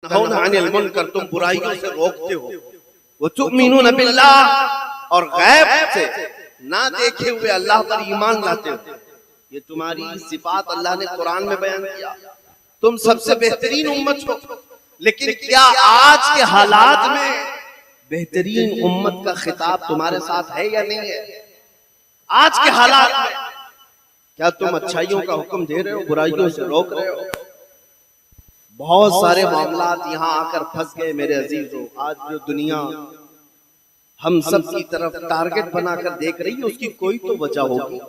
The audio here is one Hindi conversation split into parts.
अनिल मुनकर, तुम बुराइयों से रोकते हो। वो तुमिनून बिल्लाह, और गैब से ना देखे हुए अल्लाह पर ईमान लाते हो। ये तुम्हारी सिफात अल्लाह ने कुरान में बयान किया। तुम सबसे बेहतरीन उम्मत हो, लेकिन क्या आज के हालात में बेहतरीन उम्मत का खिताब तुम्हारे साथ है या नहीं है? आज के हालात में क्या तुम अच्छाइयों का हुक्म दे रहे हो, बुराइयों से रोक रहे हो? बहुत सारे मामलात यहाँ आकर फंस गए मेरे अजीजों। आज जो दुनिया हम सब की तरफ टारगेट बनाकर देख रही है, उसकी कोई तो वजह होगी,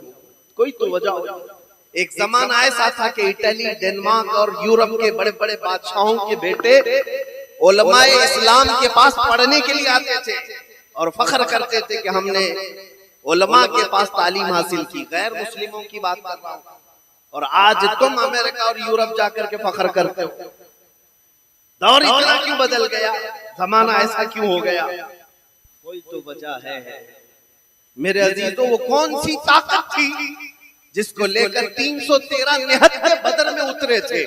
कोई तो वजह होगी। एक जमाना ऐसा था कि इटली, डेनमार्क और यूरोप के बड़े बड़े बादशाहों के बेटे उलमाए इस्लाम के पास पढ़ने के लिए आते थे और फख्र करते थे कि हमने उलमा के पास तालीम हासिल की। गैर मुस्लिमों की बात कर रहा हूं। और आज तुम अमेरिका और यूरोप जाकर के फख्र करते हो। दौर इतना क्यों बदल गया, जमाना ऐसा क्यों हो गया? कोई तो वजह है मेरे अजीजों। वो कौन सी ताकत थी जिसको लेकर 313 निहत्ते बदर में उतरे थे,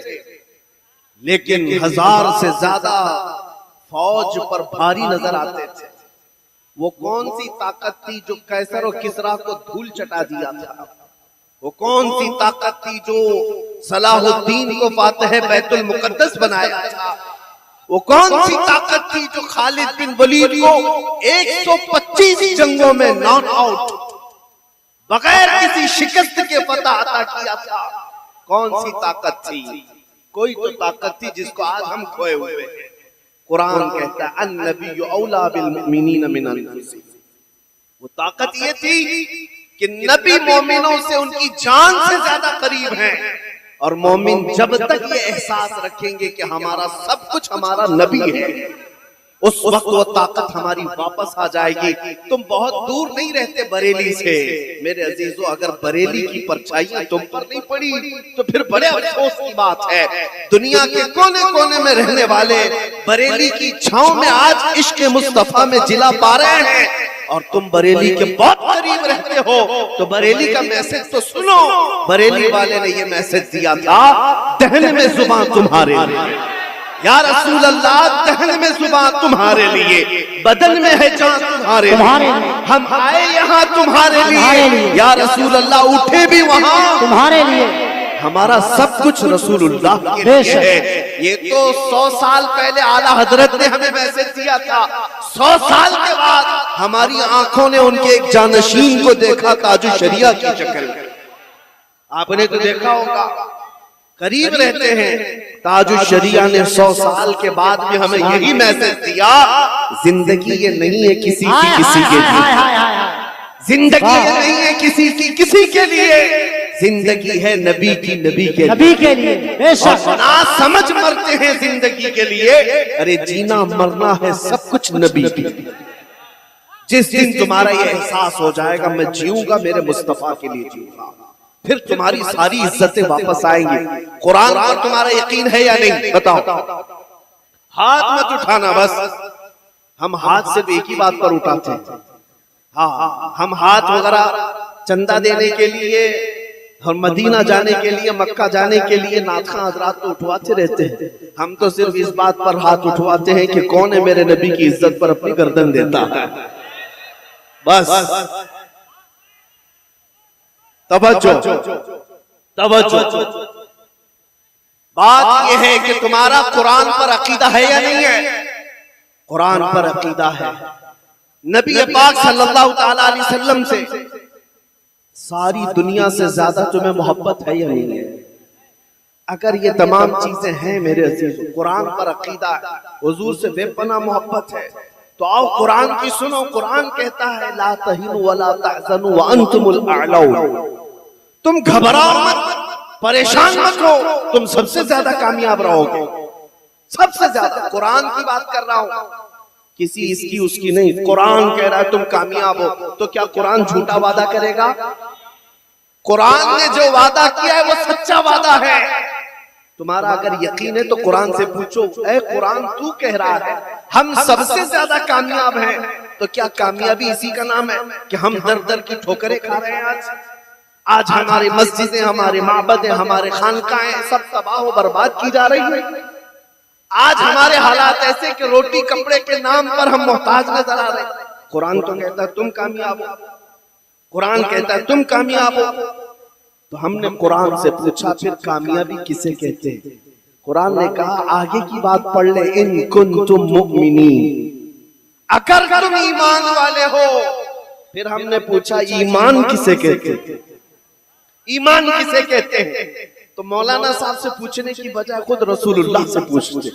लेकिन 1000 से ज्यादा फौज पर भारी नजर आते थे? वो कौन सी ताकत थी जो कैसर और किसरा को धूल चटा दिया था? वो कौन सी ताकत थी जो सलाहुद्दीन को फातह बैतुल मुकद्दस बनाया था? वो कौन सी ताकत थी जो खालिद बिन वलीद को 125 जंगों में नॉट आउट बगैर किसी शिकस्त के फतह अता किया था? कौन सी ताकत थी? कोई तो ताकत थी जिसको आज हम खोए हुए हैं। कुरान कहता है अन्नबिय्यु औला बिल मुमिनीन मिन अनफुसिहिम। वो ताकत ये थी कि नबी मोमिनों से उनकी जान से ज्यादा करीब हैं, और मोमिन जब तक ये एहसास रखेंगे कि हमारा सब कुछ हमारा नबी है, उस वक्त वो ताकत हमारी वापस आ जाएगी। तुम बहुत दूर नहीं रहते बरेली से मेरे अजीजों। अगर बरेली की परछाइयां तुम पर नहीं पड़ी तो फिर बड़े अफसोस की बात है। दुनिया के कोने कोने में रहने वाले बरेली की छांव में आज इश्क मुस्तफा में जिला पा रहे हैं, और तुम बरेली के बहुत करीब रहते हो तो बरेली का मैसेज तो सुनो। बरेली वाले ने ये मैसेज दिया था, दहन में जुबान तुम्हारे लिए या रसूल अल्लाह, दहन में जुबान तुम्हारे लिए, बदन में है जान तुम्हारे लिए। हम आए यहाँ तुम्हारे लिए या रसूल अल्लाह, उठे भी वहाँ तुम्हारे लिए। हमारा सब कुछ रसूलुल्लाह के लिए है। ये तो 100 साल पहले आला हजरत ने हमें मैसेज दिया था। 100 साल के बाद हमारी आंखों ने उनके एक जानशीन को देखा, ताजु शरिया की शक्ल। आपने तो देखा होगा, करीब रहते हैं। ताजु शरिया ने 100 साल के बाद भी हमें यही मैसेज दिया, जिंदगी ये नहीं है किसी की किसी के लिए, जिंदगी ये नहीं है किसी की किसी के लिए, जिंदगी है नबी की नबी के लिए। और ना समझ मरते हैं जिंदगी के लिए। अरे जीना मरना है सब कुछ नबी की। जिस दिन तुम्हारा ये एहसास हो जाएगा मैं जीऊंगा मेरे मुस्तफा के लिए जीऊंगा, फिर तुम्हारी सारी इज्जतें वापस आएंगी। कुरान पर तुम्हारा यकीन है या नहीं बताओ? हाथ मत उठाना, बस हम हाथ सिर्फ एक ही बात पर उठाते हैं। हाँ, हम हाथ वगैरह चंदा देने के लिए और मदीना जाने के लिए, मक्का जाने के लिए नाथखा हजरात तो उठवाते रहते हैं। हम तो सिर्फ इस बात पर हाथ उठवाते हैं कि कौन है मेरे नबी की इज्जत पर अपनी गर्दन देता है। बस तवज्जो तवज्जो। बात यह है कि तुम्हारा कुरान पर अकीदा है या नहीं है? कुरान पर अकीदा है। नबी पाक सल्लल्लाहु तआला अलैहि वसल्लम से सारी दुनिया से ज्यादा तुम्हें मोहब्बत है या नहीं है? अगर ये तमाम चीजें हैं मेरे अजीजों, कुरान पर अकीदा है, हुजूर से बेपनाह मोहब्बत है, तो आओ कुरान की सुनो। कुरान कहता है ला तहिनु वला तहज़नु व अंतुमुल अअलौ। तुम घबराओ मत, परेशान मत हो, तुम सबसे ज्यादा कामयाब रहोगे, सबसे ज्यादा। कुरान की बात कर रहा हूं, किसी इसकी उसकी नहीं। कुरान कह रहा है तुम कामयाब हो, तो क्या कुरान झूठा वादा करेगा? कुरान ने जो वादा किया है वो सच्चा वादा है। तुम्हारा अगर यकीन है तो कुरान से पूछो, ऐ कुरान तू कह रहा है हम सबसे ज्यादा कामयाब हैं, तो क्या कामयाबी इसी का नाम है कि हम दर दर की ठोकरें खा रहे हैं? आज हमारी मस्जिदें, हमारे माबदें, हमारे खानकाएं सब तबाह बर्बाद की जा रही है। आज हमारे हालात ऐसे कि रोटी कपड़े के नाम पर हम मोहताज नजर आ रहे हैं। कुरान तो कहता है तुम कामयाब हो, कुरान कहता है तुम कामयाब हो। तो हमने कुरान से पूछा फिर कामयाबी किसे कहते हैं? कुरान ने कहा आगे की बात पढ़ ले, इन कुंतुम मुमिनीन, अगर तुम ईमान वाले हो। फिर हमने पूछा ईमान किसे कहते हैं? ईमान किसे कहते हैं? तो मौलाना साहब से पूछने की बजाय खुद रसूलुल्लाह से पूछते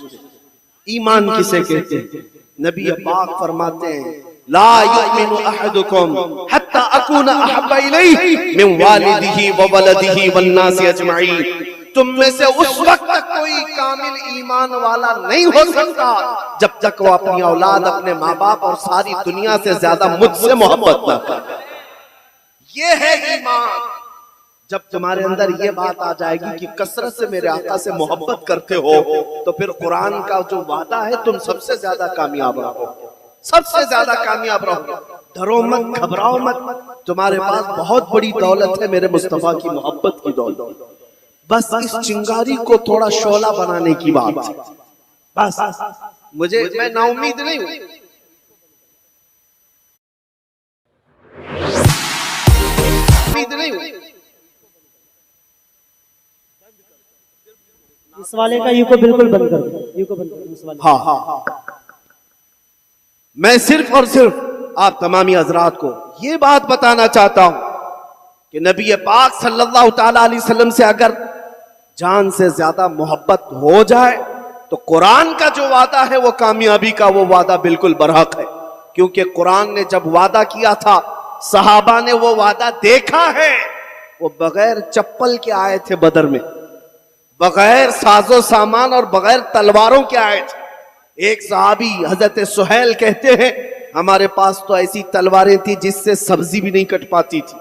ईमान किसे कहते हैं। नबी पाक फरमाते हैं ला युमिनु अहदुकुम हत्ता अकूना अहब्बा इलैहि मिन वालिदिही व वलदिही वन नासि अजमईन। तुम में से उस वक्त तक कोई कामिल ईमान वाला नहीं हो सकता जब तक वो अपनी औलाद, अपने माँ बाप और सारी दुनिया से ज्यादा मुझसे मोहब्बत न करे। ये है ईमान। जब तुम्हारे अंदर ये बात आ जाएगी कि कसरत से मेरे आका से मोहब्बत करते हो, तो फिर कुरान का जो वादा है तुम सबसे ज्यादा कामयाब रहो, सबसे ज्यादा कामयाब रहो। डरो मत, घबराओ मत। तुम्हारे पास बहुत बड़ी दौलत है मेरे मुस्तफा की मोहब्बत की दौलत। बस इस चिंगारी को थोड़ा शोला बनाने की बात है। बस मैं नाउमीद नहीं हूं। इस वाले का यू को बिल्कुल बंद कर दो, यू को बंद कर दो इस वाले। हाँ, मैं सिर्फ और सिर्फ आप तमामी हजरात को ये बात बताना चाहता हूं कि नबी पाक सल्लल्लाहु ताला अलैहि वसल्लम से अगर जान से ज्यादा मोहब्बत हो जाए तो कुरान का जो वादा है वो कामयाबी का वो वादा बिल्कुल बरहक है। क्योंकि कुरान ने जब वादा किया था, सहाबा ने वो वादा देखा है। वो बगैर चप्पल के आए थे बदर में, बगैर साजो सामान और बगैर तलवारों के आए थे। एक सहाबी हजरत सुहैल कहते हैं हमारे पास तो ऐसी तलवारें थी जिससे सब्जी भी नहीं कट पाती थी।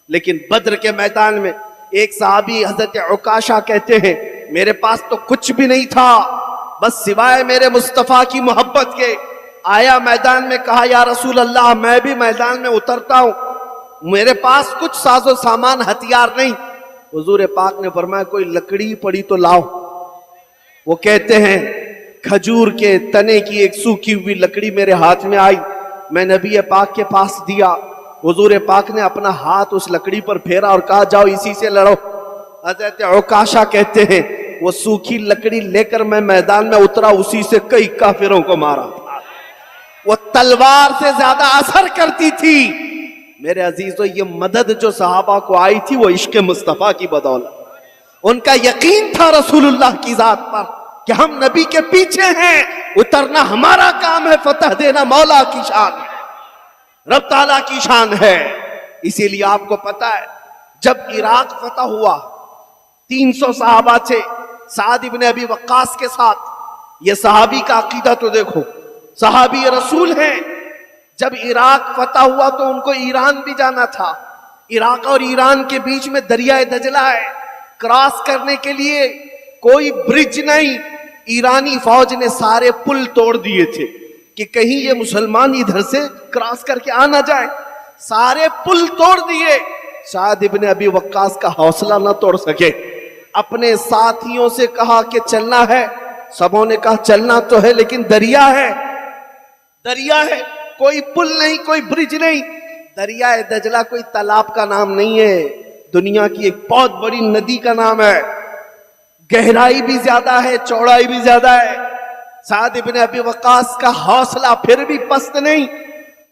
लेकिन बद्र के मैदान में एक सहाबी हजरत उकाशा कहते हैं मेरे पास तो कुछ भी नहीं था बस सिवाय मेरे मुस्तफा की मोहब्बत के। आया मैदान में, कहा या रसूल अल्लाह मैं भी मैदान में उतरता हूं, मेरे पास कुछ साजो सामान हथियार नहीं। हुजूर पाक ने फरमाया कोई लकड़ी पड़ी तो लाओ। वो कहते हैं खजूर के तने की एक सूखी हुई लकड़ी मेरे हाथ में आई, मैं नबी पाक के पास दिया। हुजूर पाक ने अपना हाथ उस लकड़ी पर फेरा और कहा जाओ इसी से लड़ो। हजरत उकाशा कहते हैं वो सूखी लकड़ी लेकर मैं मैदान में उतरा, उसी से कई काफिरों को मारा। वो तलवार से ज्यादा असर करती थी। मेरे अजीजों, ये मदद जो सहाबा को आई थी वो इश्क मुस्तफा की बदौलत। उनका यकीन था रसूलुल्लाह की जात पर कि हम नबी के पीछे हैं, उतरना हमारा काम है, फतह देना मौला की शान है, रब ताला की शान है। इसीलिए आपको पता है जब इराक फतह हुआ 300 सहाबा थे साद इब्ने अबी वक्कास के साथ। ये सहाबी का अकीदा तो देखो, सहाबी रसूल हैं। जब इराक फतह हुआ तो उनको ईरान भी जाना था। इराक और ईरान के बीच में दरिया दजला है, क्रॉस करने के लिए कोई ब्रिज नहीं। ईरानी फौज ने सारे पुल तोड़ दिए थे कि कहीं ये मुसलमान इधर से क्रॉस करके आ ना जाए। सारे पुल तोड़ दिए। साद इब्ने अबी वक्कास का हौसला ना तोड़ सके, अपने साथियों से कहा कि चलना है। सबों ने कहा चलना तो है लेकिन दरिया है, दरिया है, कोई पुल नहीं, कोई ब्रिज नहीं। दरिया दजला कोई तालाब का नाम नहीं है, दुनिया की एक बहुत बड़ी नदी का नाम है। गहराई भी ज्यादा है, चौड़ाई भी ज्यादा है। साद इब्ने अबी वक्कास का हौसला फिर भी पस्त नहीं।